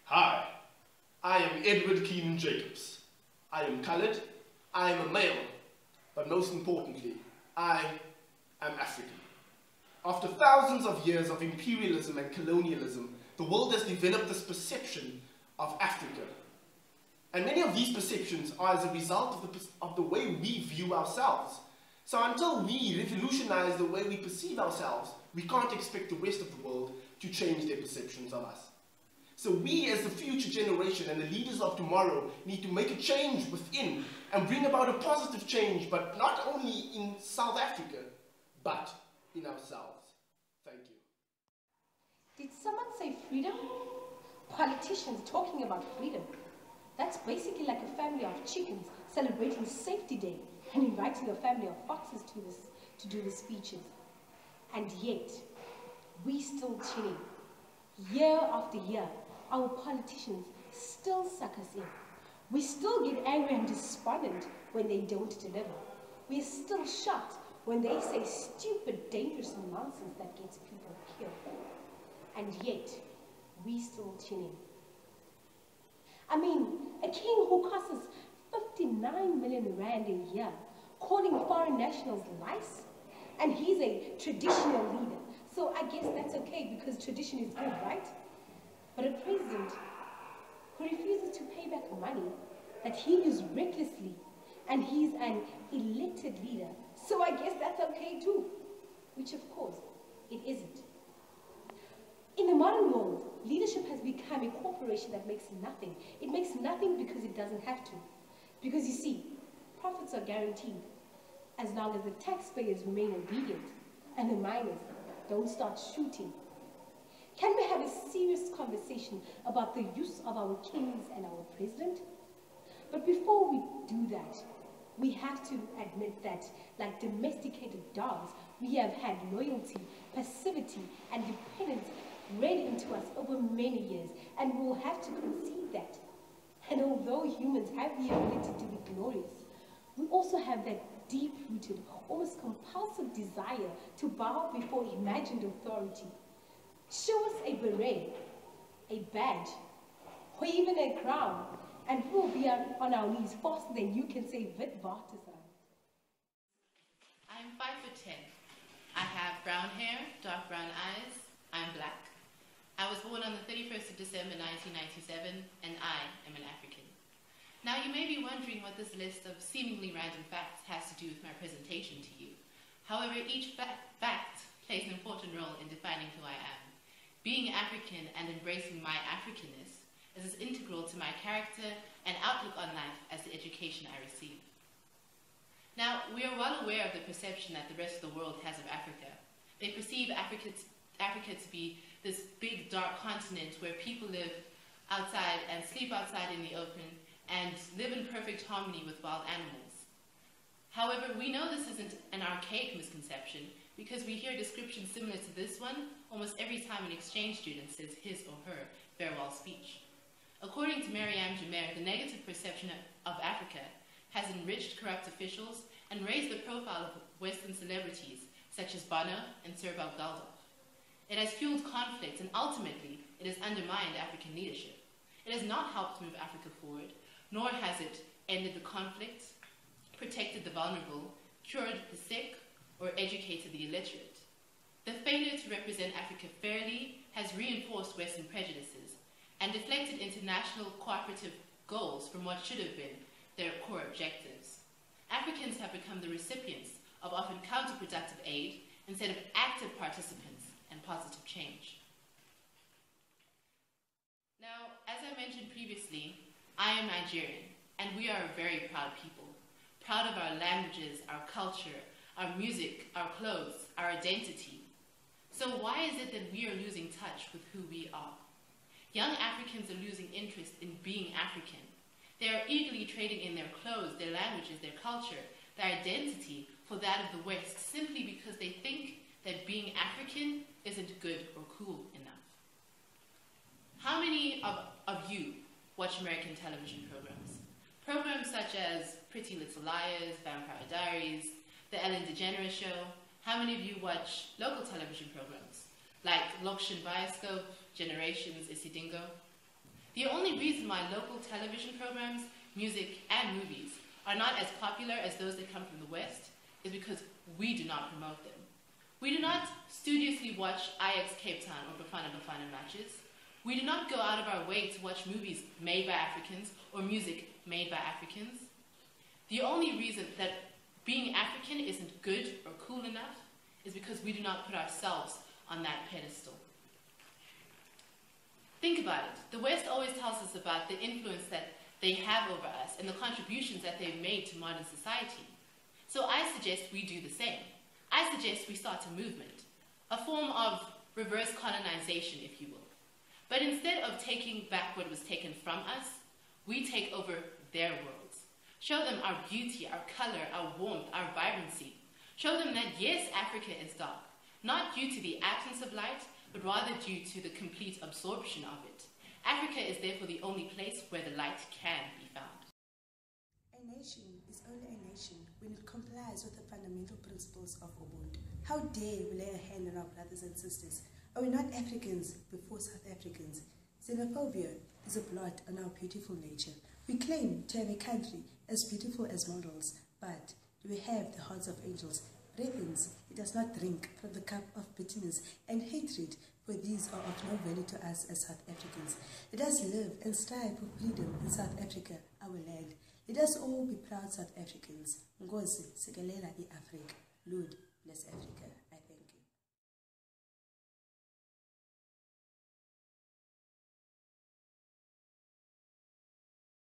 Hi, I am Edward Keenan Jacobs. I am coloured, I am a male, but most importantly, I am African. After thousands of years of imperialism and colonialism, the world has developed this perception of Africa. And many of these perceptions are as a result of the way we view ourselves. So until we revolutionize the way we perceive ourselves, we can't expect the rest of the world to change their perceptions of us. So we, as the future generation and the leaders of tomorrow, need to make a change within and bring about a positive change, but not only in South Africa, but in ourselves. Thank you. Did someone say freedom? Politicians talking about freedom. That's basically like a family of chickens celebrating Safety Day and inviting a family of foxes to do the speeches. And yet, we still chilling. Year after year, our politicians still suck us in. We still get angry and despondent when they don't deliver. We're still shocked when they say stupid, dangerous nonsense that gets people killed. And yet, we still tune in. I mean, a king who costs us 59 million rand a year, calling foreign nationals lice, and he's a traditional leader. So I guess that's okay because tradition is good, right? But a president who refuses to pay back money that he used recklessly, and he's an elected leader, so I guess that's okay too, which of course it isn't. In the modern world, leadership has become a corporation that makes nothing. It makes nothing because it doesn't have to. Because you see, profits are guaranteed as long as the taxpayers remain obedient and the miners don't start shooting. Can we have a serious conversation about the use of our kings and our president? But before we do that, we have to admit that, like domesticated dogs, we have had loyalty, passivity, and dependence read into us over many years, and we'll have to concede that. And although humans have the ability to be glorious, we also have that deep-rooted, almost compulsive desire to bow before imagined authority. Show us a beret, a badge, or even a crown, and we'll be on our knees faster than you can say Wit Waterson. I'm 5'10". I have brown hair, dark brown eyes. I'm black. I was born on the 31st of December 1997, and I am an African. Now you may be wondering what this list of seemingly random facts has to do with my presentation to you. However, each fact plays an important role in defining who I am. Being African and embracing my Africanness is as integral to my character and outlook on life as the education I receive. Now, we are well aware of the perception that the rest of the world has of Africa. They perceive Africa to be this big, dark continent where people live outside and sleep outside in the open and live in perfect harmony with wild animals. However, we know this isn't an archaic misconception because we hear descriptions similar to this one almost every time an exchange student says his or her farewell speech. According to Mariam Jamer, the negative perception of Africa has enriched corrupt officials and raised the profile of Western celebrities such as Bono and Serval Galdo. It has fueled conflict and ultimately it has undermined African leadership. It has not helped move Africa forward, nor has it ended the conflict, protected the vulnerable, cured the sick, or educated the illiterate. The failure to represent Africa fairly has reinforced Western prejudices and deflected international cooperative goals from what should have been their core objectives. Africans have become the recipients of often counterproductive aid instead of active participants and positive change. Now, as I mentioned previously, I am Nigerian, and we are a very proud people. Proud of our languages, our culture, our music, our clothes, our identity. So why is it that we are losing touch with who we are? Young Africans are losing interest in being African. They are eagerly trading in their clothes, their languages, their culture, their identity for that of the West simply because they think that being African isn't good or cool enough. How many of you watch American television programs? Programs such as Pretty Little Liars, Vampire Diaries, The Ellen DeGeneres Show. How many of you watch local television programs like Lokshin Bioscope, Generations, Isidingo? The only reason why local television programs, music, and movies are not as popular as those that come from the West is because we do not promote them. We do not studiously watch Ajax Cape Town or Bafana Bafana matches. We do not go out of our way to watch movies made by Africans or music made by Africans. The only reason that being African isn't good or cool enough is because we do not put ourselves on that pedestal. Think about it. The West always tells us about the influence that they have over us and the contributions that they've made to modern society. So I suggest we do the same. I suggest we start a movement, a form of reverse colonization, if you will. But instead of taking back what was taken from us, we take over their worlds. Show them our beauty, our color, our warmth, our vibrancy. Show them that yes, Africa is dark, not due to the absence of light, but rather due to the complete absorption of it. Africa is therefore the only place where the light can be found. A nation is only a nation when it complies with the fundamental principles of Ubuntu. How dare we lay a hand on our brothers and sisters? Are we not Africans before South Africans? Xenophobia is a blot on our beautiful nature. We claim to have a country as beautiful as models, but do we have the hearts of angels? Brethren, it does not drink from the cup of bitterness and hatred, for these are of no value to us as South Africans. Let us live and strive for freedom in South Africa, our land. Let us all be proud South Africans. Ngozi, Sikelela i-Afrika. Lord, bless Africa.